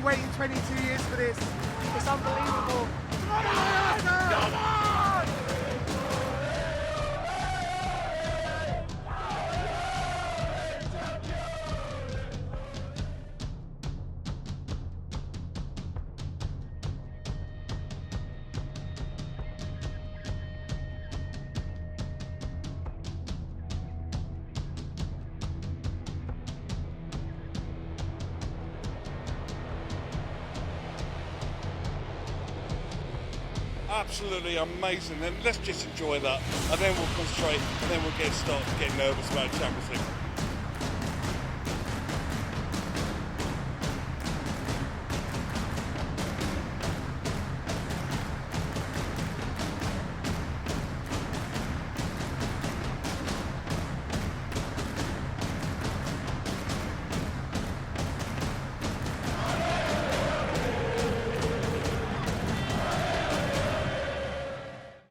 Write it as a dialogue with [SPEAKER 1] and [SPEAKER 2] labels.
[SPEAKER 1] waiting 22 years for this. It's unbelievable. Come on!
[SPEAKER 2] Absolutely amazing, and let's just enjoy that, and then we'll concentrate, and then we'll get nervous about Champions League.